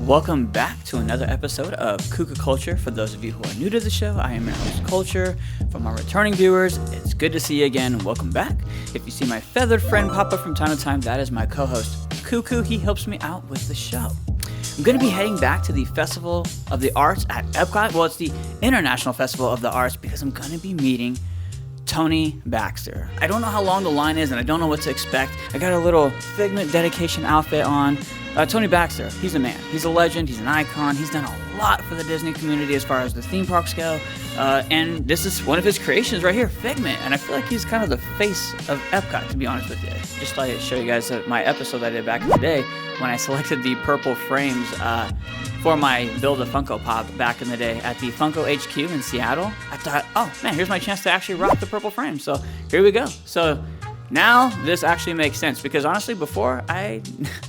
Welcome back to another episode of Cuckoo Culture. For those of you who are new to the show, I am your host, Culture. For my returning viewers, it's good to see you again. Welcome back. If you see my feathered friend pop up from time to time, that is my co-host, Cuckoo. He helps me out with the show. I'm going to be heading back to the Festival of the Arts at EPCOT. Well, it's the International Festival of the Arts because I'm going to be meeting Tony Baxter. I don't know how long the line is and I don't know what to expect. I got a little Figment dedication outfit on. Tony Baxter, he's a man. He's a legend. He's an icon. He's done a lot for the Disney community as far as the theme parks go. And this is one of his creations right here, Figment. And I feel like he's kind of the face of EPCOT, to be honest with you. Just thought I'd show you guys my episode I did back in the day when I selected the purple frames for my Build a Funko Pop back in the day at the Funko HQ in Seattle. I thought, oh man, here's my chance to actually rock the purple frame. So here we go. So now this actually makes sense because honestly, before I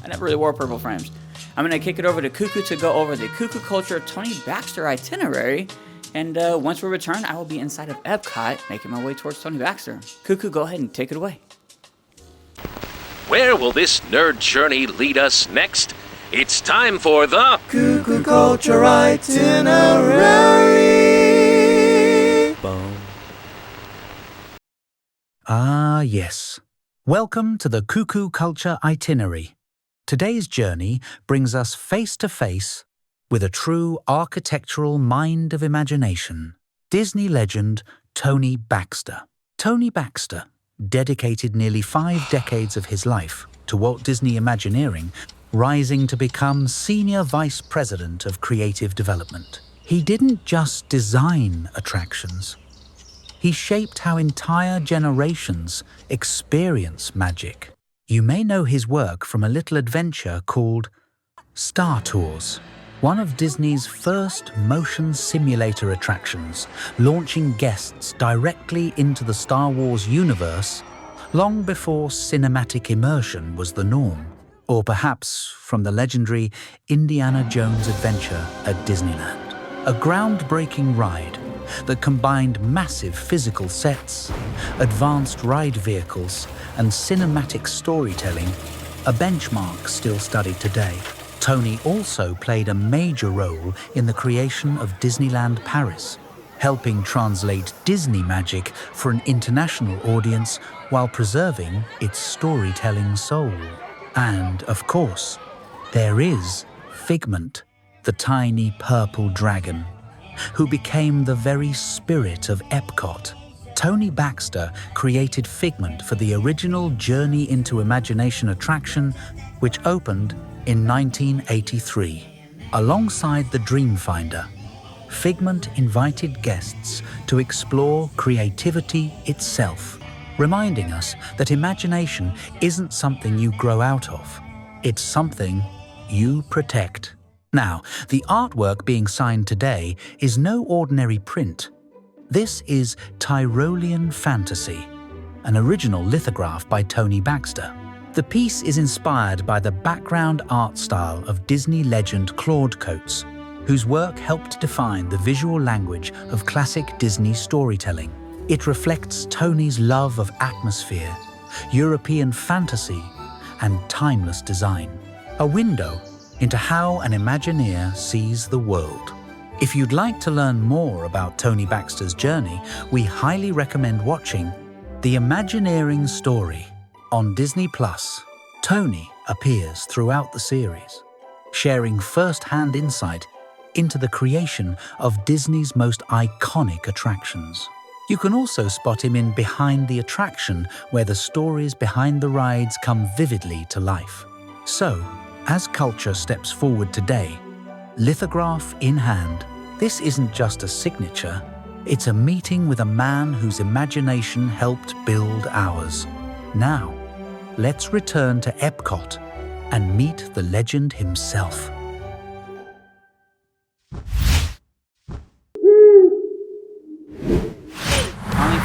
never really wore purple frames. I'm going to kick it over to Cuckoo to go over the Cuckoo Culture Tony Baxter Itinerary. And once we return, I will be inside of EPCOT making my way towards Tony Baxter. Cuckoo, go ahead and take it away. Where will this nerd journey lead us next? It's time for the Cuckoo Culture Itinerary. Boom. Ah, yes. Welcome to the Cuckoo Culture Itinerary. Today's journey brings us face to face with a true architectural mind of imagination, Disney legend Tony Baxter. Tony Baxter dedicated nearly 5 decades of his life to Walt Disney Imagineering, rising to become Senior Vice President of Creative Development. He didn't just design attractions. He shaped how entire generations experience magic. You may know his work from a little adventure called Star Tours, one of Disney's first motion simulator attractions, launching guests directly into the Star Wars universe long before cinematic immersion was the norm. Or perhaps from the legendary Indiana Jones Adventure at Disneyland, a groundbreaking ride that combined massive physical sets, advanced ride vehicles, and cinematic storytelling, a benchmark still studied today. Tony also played a major role in the creation of Disneyland Paris, helping translate Disney magic for an international audience while preserving its storytelling soul. And, of course, there is Figment, the tiny purple dragon, who became the very spirit of EPCOT. Tony Baxter created Figment for the original Journey into Imagination attraction, which opened in 1983. Alongside the Dreamfinder, Figment invited guests to explore creativity itself, reminding us that imagination isn't something you grow out of. It's something you protect. Now, the artwork being signed today is no ordinary print. This is Tyrolean Fantasy, an original lithograph by Tony Baxter. The piece is inspired by the background art style of Disney legend Claude Coates, whose work helped define the visual language of classic Disney storytelling. It reflects Tony's love of atmosphere, European fantasy, and timeless design. A window into how an Imagineer sees the world. If you'd like to learn more about Tony Baxter's journey, we highly recommend watching The Imagineering Story on Disney+. Tony appears throughout the series, sharing first-hand insight into the creation of Disney's most iconic attractions. You can also spot him in Behind the Attraction, where the stories behind the rides come vividly to life. So, as culture steps forward today, lithograph in hand, this isn't just a signature, it's a meeting with a man whose imagination helped build ours. Now, let's return to EPCOT and meet the legend himself.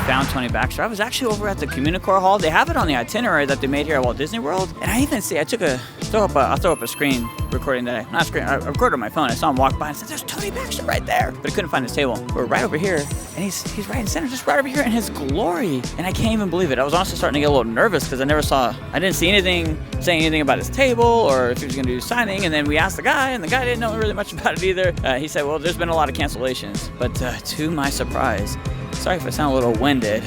Found Tony Baxter. I was actually over at the Communicore Hall. They have it on the itinerary that they made here at Walt Disney World. And I even see, I took a throw up a screen recording that I recorded on my phone. I saw him walk by and said, "There's Tony Baxter right there," but I couldn't find his table. We're right over here, and he's right in center, just right over here in his glory, and I can't even believe it. I was honestly starting to get a little nervous because I didn't see anything saying anything about his table or if he was going to do signing. And then we asked the guy, and the guy didn't know really much about it either. He said, "Well, there's been a lot of cancellations," but to my surprise, sorry if I sound a little winded.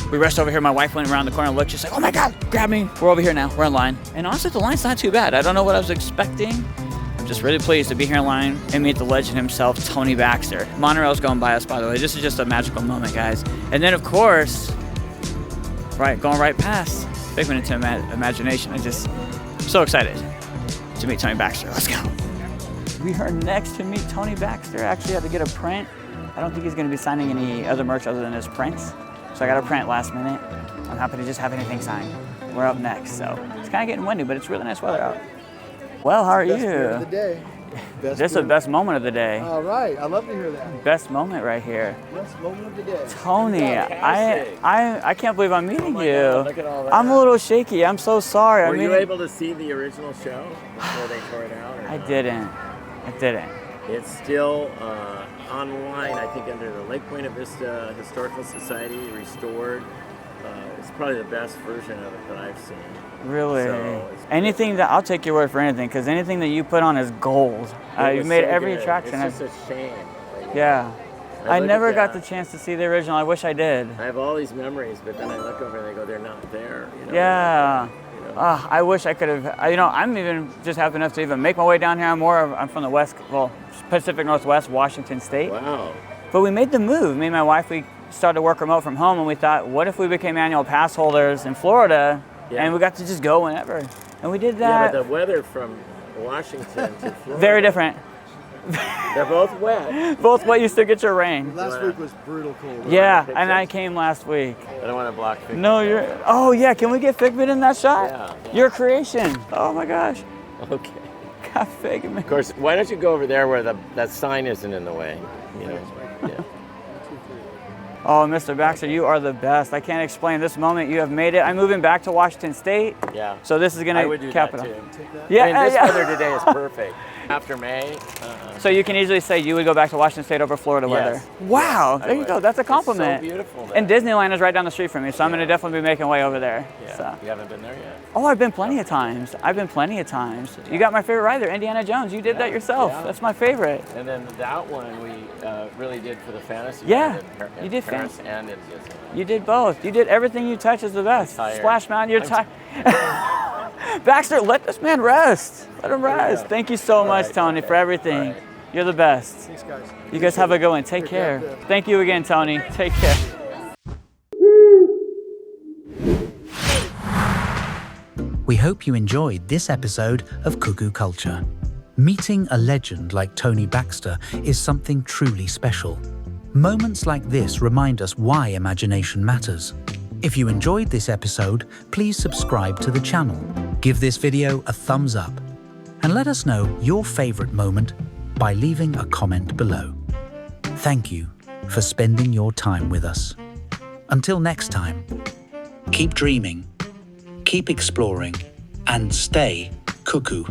We rushed over here. My wife went around the corner and looked. She's like, "Oh my God, grab me." We're over here now. We're in line. And honestly, the line's not too bad. I don't know what I was expecting. I'm just really pleased to be here in line and meet the legend himself, Tony Baxter. Monorail's going by us, by the way. This is just a magical moment, guys. And then, of course, going right past Figment into Imagination. I'm so excited to meet Tony Baxter. Let's go. We are next to meet Tony Baxter. I actually had to get a print. I don't think he's going to be signing any other merch other than his prints. So I got a print last minute. I'm happy to just have anything signed. We're up next, so it's kind of getting windy, but it's really nice weather out. Well, how are you? Best beer of the day. This is the best moment of the day. All right, I love to hear that. Best moment right here. Best moment of the day. Tony, I can't believe I'm meeting you. Look at all that. I'm a little shaky. I'm so sorry. Were you able to see the original show before they tore it out? I didn't. It's still online, I think, under the Lake Buena Vista Historical Society, restored. It's probably the best version of it that I've seen. Really? So I'll take your word for anything, because anything that you put on is gold. You've made so every good. attraction. It's just a shame. Yeah. I look never at got that. the chance to see the original. I wish I did. I have all these memories, but then I look over and they go, they're not there. You know? Yeah. You know? I wish I could have. I'm even just happy enough to even make my way down here. I'm from the Pacific Northwest, Washington State. Wow. But we made the move. Me and my wife, we started to work remote from home, and we thought, what if we became annual pass holders in Florida, and we got to just go whenever. And we did that. Yeah, but the weather from Washington to Florida. Very different. They're both wet. Both wet, you still get your rain. Last week was brutal cold. Right? Yeah, and I came last week. I don't want to block Figment. No, oh yeah, can we get Figment in that shot? Yeah. Your creation. Oh my gosh. Okay. Got Figment. Of course, why don't you go over there where that sign isn't in the way? You know. Yeah. Oh, Mr. Baxter, you are the best. I can't explain this moment. You have made it. I'm moving back to Washington State. Yeah. So this is going I to cap it would do off. that too. Yeah, I mean, this yeah. weather today is perfect. After May. So you can easily say you would go back to Washington State over Florida weather. Yes. Wow, there you go. That's a compliment. It's so beautiful there. And Disneyland is right down the street from me, so I'm going to definitely be making way over there. Yeah. So. You haven't been there yet? Oh, I've been plenty of times. You got my favorite ride there, Indiana Jones. You did that yourself. Yeah. That's my favorite. And then that one we really did for the fantasy. Yeah, ride in you did Paris fantasy. and in Disney. You did both. You did everything you touch is the best. tired. Splash Mountain, you're tired. Baxter, let this man rest. Let him rest. Yeah. Thank you so much, right, Tony, okay. for everything. All right. You're the best. Thanks, guys. You guys have a good one. Take care. Thank you again, Tony. Take care. We hope you enjoyed this episode of Cuckoo Culture. Meeting a legend like Tony Baxter is something truly special. Moments like this remind us why imagination matters. If you enjoyed this episode, please subscribe to the channel, give this video a thumbs up, and let us know your favorite moment by leaving a comment below. Thank you for spending your time with us. Until next time, keep dreaming, keep exploring, and stay cuckoo.